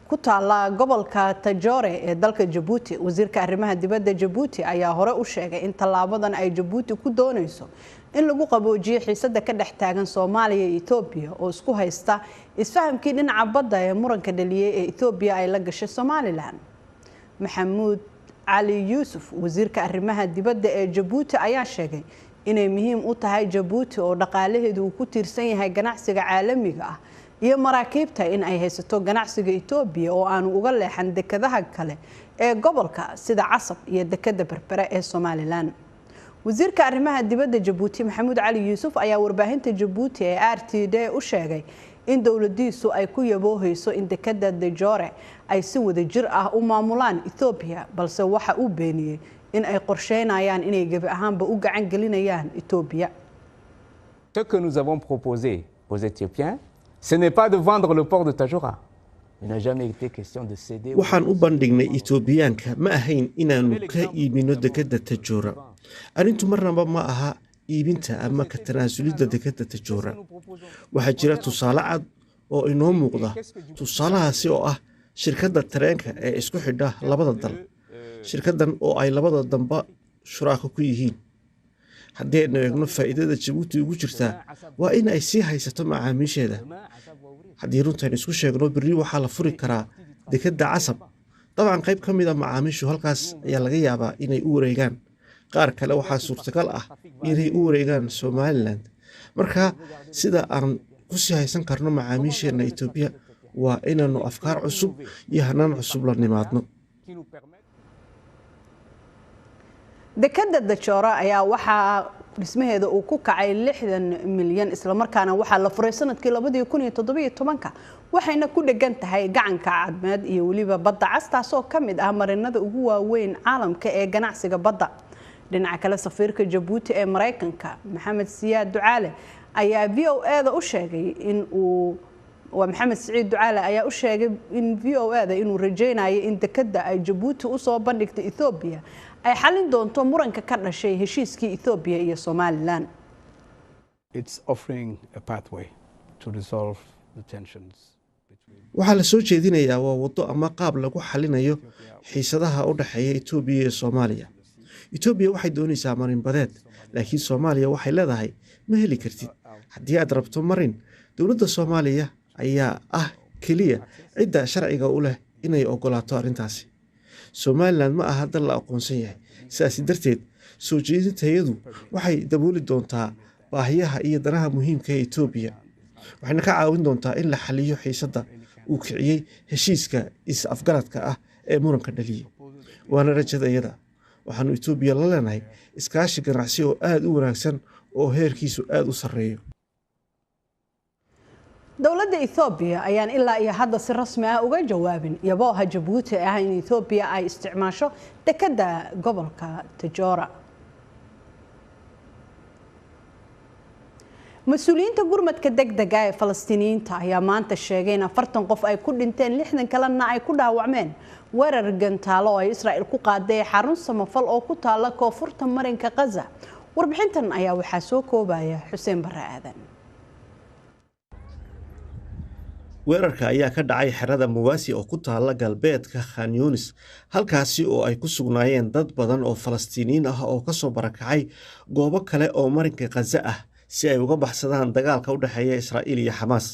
ku taala gobolka Tajore ee dalka Djibouti. Wasiirka arrimaha dibadda Djibouti ayaa hore u sheegay in tallaabadan ay Djibouti ku doonayso in lagu qaboojiyo xiisadda ka dhex taagan Soomaaliya iyo Itoobiya oo isku haysta isfahamkii dhinaca badda ee muranka dhaliyay ee Itoobiya ay la gashay Somaliland. Maxamuud Ali Yuusuf, wasiirka arrimaha dibadda ee Djibouti ayaa sheegay inay muhiim u tahay Djibouti oo dhaqaalaheedu uu ku tiirsan yahay ganacsiga caalamiga ah iyo maraakiibta in ay haysato ganacsiga Itoobiya oo aanu uga leexan dekedaha kale ee gobolka sida Casab iyo dekeda Berbera ee Somaliland. wasiirka arrimaha dibadda Djibouti Maxamuud Ali Yuusuf ayaa warbaahinta Djibouti ee RTD u sheegay in dawladdiisu ay ku yaboohayso in dekeda Tajore ay si wada jir ah u maamulaan Itoobiya, balse waxa uu beeniyay in ay qorsheynayaan inay gabi ahaanba u gacan gelinayaan Itoobiya. Ce que nous avons proposé aux Éthiopiens, ce n'est pas de vendre le port de Tajora. Il n'a jamais été question de céder. waxaan u bandhignay Itoobiyaanka ma ahayn inaanu ka iibino dekeda Tajora. Arrintu marnaba ma aha iibinta ama ka tanaasulidda dekeda Tajora. Waxaa jira tusaale cad oo inoo muuqda. Tusaalahaasi oo ah shirkadda tareenka ee isku xidha labada dal. Shirkaddan oo ay labada danba shuraako ku yihiin. haddii aynu eegno faa'iidada Djibouti ugu jirta waa in ay sii haysato macaamiisheeda. haddii runtan isku sheegno berri waxaa la furi karaa dekeda Casab. dabcan qayb ka mid ah macaamiishu halkaas ayaa laga yaabaa inay u wareegaan. qaar kale waxaa suurtagal ah inay u wareegaan Somaliland. marka sida aan ku sii haysan karno macaamiisheena Itoobiya waa inaanu afkaar cusub iyo hanaan cusub la nimaadno. dekeda Tajore ayaa waxaa dhismaheeda uu ku kacay 60 milyan isla markaana waxaa la furay sanadkii 2017 waxayna ku dhagan tahay gacanka cadmeed iyo waliba badda cas taasoo kamid ah marinada ugu waaweyn caalamka ee ganacsiga badda. dhinaca kale safiirka Djibouti ee Mareykanka Maxamed Siyaad Ducaale ayaa VOA-da u sheegay in uu Maxamed Saciid Ducaale ayaa u sheegay in VOA-da inuu rajeynayo in dekeda ay Djibouti u soo bandhigtay Itoobiya ay xalin doonto muranka ka dhashay heshiiskii Itoobiya iyo Somaliland. It's offering a pathway to resolve the tensions. waxaa la soo jeedinayaa waa waddo ama qaab lagu xalinayo xiisadaha u dhaxeeya Itoobiya iyo Soomaaliya. Itoobiya waxay doonaysaa marin badeed, laakiin Soomaaliya waxay leedahay ma heli kartid. haddii aad rabto marin, dowladda Soomaaliya ayaa ah kaliya cidda sharciga u leh inay ogolaato arrintaasi. Somaliland ma aha dal la aqoonsan yahay. sidaas darteed soo jeedintayadu waxay dabooli doontaa baahiyaha iyo danaha muhiimka ee Itoobiya. waxayna ka caawin doontaa in la xaliyo xiisadda uu kiciyay heshiiska is-afgaradka ah ee muranka dhaliyay. waana rajadayada. waxaanu Itoobiya la leenahay iskaashi ganacsi oo aad u wanaagsan oo heerkiisu aad u sarreeyo. dowladda Itoobiya ayaan ilaa iyo hadda si rasmi ah uga jawaabin yabooha Djibouti ah in Itoobiya ay isticmaasho dekeda gobolka Tajora. mas-uuliyiinta gurmadka degdega ee Falastiiniyiinta ayaa maanta sheegay in 40 qof ay ku dhinteen 60 kalena ay ku dhaawacmeen weerar gantaalo oo Israa'iil ku qaaday xarun samafal oo ku taala koonfurta marinka Gaza. warbixintan ayaa waxaa soo koobaya Xuseen Barre Aadan. weerarka ayaa ka dhacay xerada Muwaasi oo ku taala galbeedka Khan Yunis, halkaasi oo ay ku sugnaayeen dad badan oo Falastiiniyiin ah oo ka soo barakacay goobo kale oo marinka Gaza ah si ay uga baxsadaan dagaalka u dhaxeeya Israa'iil iyo Xamaas.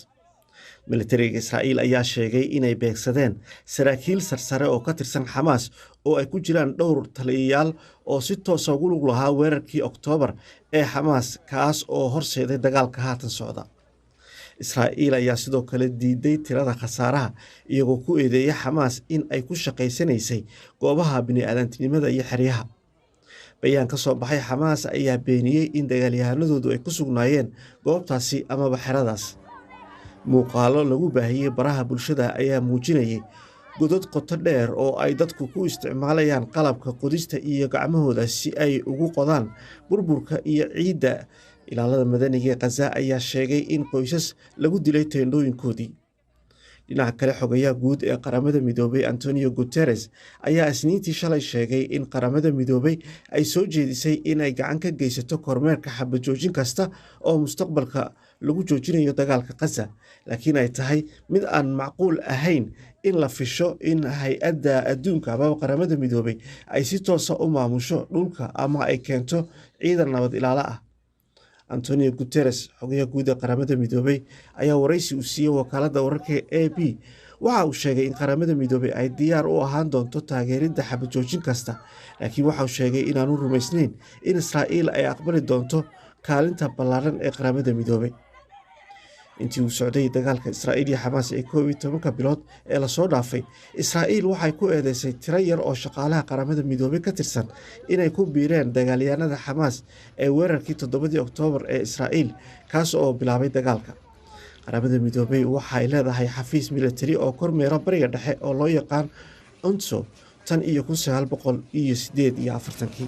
militariga Israa'iil ayaa sheegay inay beegsadeen saraakiil sarsare oo ka tirsan Xamaas oo ay ku jiraan dhowr taliyayaal oo si toos ah ugu lug lahaa weerarkii Oktoobar ee Xamaas kaas oo horseeday dagaalka haatan socda. Israa'iil ayaa sidoo kale diiday tirada khasaaraha iyagoo ku eedeeyay Xamaas in ay ku shaqaysanaysay goobaha bini'aadantinimada iyo xeryaha. bayaan ka soo baxay Xamaas ayaa beeniyay in dagaalyahanadoodu ay ku sugnaayeen goobtaasi amaba xeradaas. muuqaalo lagu baahiyay baraha bulshada ayaa muujinayay godad qoto dheer oo ay dadku ku isticmaalayaan qalabka qodista iyo gacmahooda si ay ugu qodaan burburka iyo ciidda. ilaalada madaniga ee Gaza ayaa sheegay in qoysas lagu dilay teendooyinkoodii. dhinaca kale xogayaha guud ee qaramada midoobay Antonio Guterres ayaa isniintii shalay sheegay in qaramada midoobay ay soo jeedisay in ay gacan ka geysato kormeerka xabad joojin kasta oo mustaqbalka lagu joojinayo dagaalka Gaza, laakiin ay tahay mid aan macquul ahayn in la fisho in hay-adda adduunka ama qaramada midoobay ay si toos ah u maamusho dhulka ama ay keento ciidan nabad ilaalo ah. Antonio Guterres, xogayaha guud ee qaramada midoobay, ayaa wareysi u siiyay wakaaladda wararka AP waxa uu sheegay in qaramada midoobay ay diyaar u ahaan doonto taageeridda xabad joojin kasta, laakiin waxa uu sheegay inaanu rumaysnayn in Israa'iil ay aqbali doonto kaalinta ballaaran ee qaramada midoobay. Intii uu socday dagaalka Israa'iil iyo Xamaas ee 11 bilood ee la soo dhaafay, Israa'iil waxay ku eedeysay tiro yar oo shaqaalaha qaramada midoobay ka tirsan inay ku biireen dagaalyahanada Xamaas ee weerarkii 7 Oktoobar ee Israa'iil, kaas oo bilaabay dagaalka. Qaramada midoobay waxay leedahay xafiis militari oo kormeera bariga dhexe oo loo yaqaan UNTSO tan iyo 1948.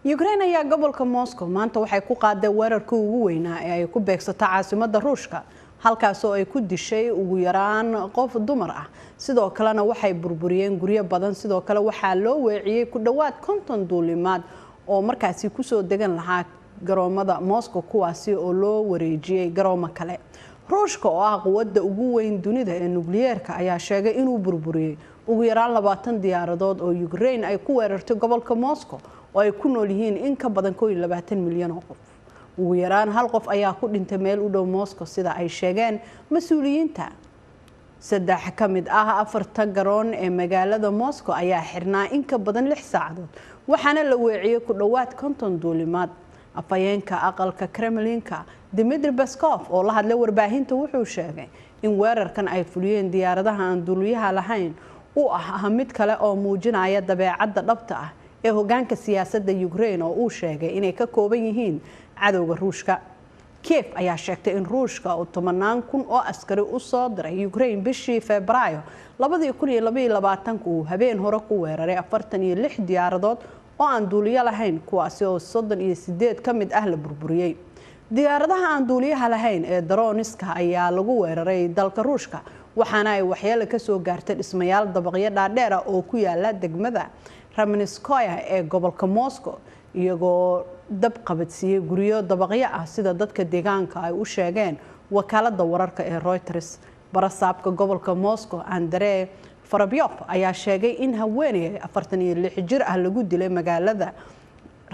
Ukraine ayaa gobolka Moscow maanta waxay ku qaaday weerarkii ugu weynaa ee ay ku beegsatay caasimadda Ruushka, halkaas oo ay ku dishay ugu yaraan qof dumar ah. Sidoo kalena waxay burburiyeen guryo badan. Sidoo kale waxaa loo weeciyay ku dhawaad 50 duulimaad oo markaasi ku soo degan lahaa garoomada Moscow, kuwaasi oo loo wareejiyay garoomo kale. Ruushka oo ah quwadda ugu weyn dunida ee nukliyeerka ayaa sheegay inuu burburiyay ugu yaraan 20 diyaaradood oo Ukraine ay ku weerartay gobolka Moscow oo ay ku nool yihiin in ka badan 22 milyan oo qof. ugu yaraan hal qof ayaa ku dhintay meel u dhow Moscow sida ay sheegeen mas'uuliyiinta. 3 ka mid ah 4 garoon ee magaalada Moscow ayaa xirnaa in ka badan 6 saacadood, waxaana la weeciyay ku dhawaad 50 duulimaad. Afhayeenka aqalka Kremlinka Dmitry Peskov oo la hadlay warbaahinta wuxuu sheegay in weerarkan ay fuliyeen diyaaradaha aan duuliyaha lahayn uu ah mid kale oo muujinaya dabeecadda dhabta ah ee hoggaanka siyaasadda Ukraine oo uu sheegay inay ka kooban yihiin cadowga Ruushka. Kiev ayaa sheegtay in Ruushka uu 10,000 oo askari u soo diray Ukraine bishii Febraayo 2022 uu habeen hore ku weeraray 46 diyaaradood oo aan duuliye lahayn, kuwaasi oo 38 ka mid ah la burburiyay. diyaaradaha aan duuliyaha lahayn ee droniska ayaa lagu weeraray dalka Ruushka, waxaana ay waxyeello ka soo gaartay dhismayaal dabaqyo dhaadheer oo ku yaala degmada Ramenskoye ee gobolka Moscow, iyagoo dab qabadsiiyay guryo dabaqyo ah sida dadka deegaanka ay u sheegeen wakaaladda wararka ee Reuters. Barasaabka gobolka Moscow Andrei Farabyov ayaa sheegay in haweeney 46 jir ah lagu dilay magaalada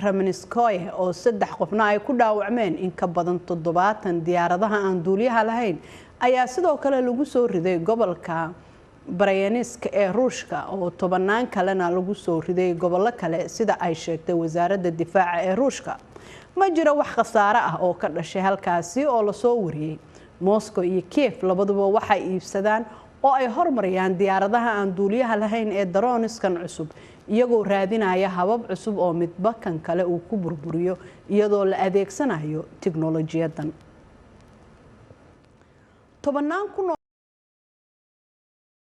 Ramenskoye oo 3 qofna ay ku dhaawacmeen. In ka badan 70 diyaaradaha aan duuliyaha lahayn ayaa sidoo kale lagu soo riday gobolka Bryansk ee Ruushka oo 10 kalena lagu soo riday gobollo kale sida ay sheegtay wasaaradda difaaca ee Ruushka. Ma jiro wax khasaare ah oo ka dhashay halkaasi oo la soo wariyay. Moscow iyo Kiev labaduba waxay iibsadaan oo ay hormariyaan diyaaradaha aan duuliyaha lahayn ee droniskan cusub, iyagoo raadinaya habab cusub oo midba kan kale uu ku burburiyo iyadoo la adeegsanayo tiknoolajiyadan.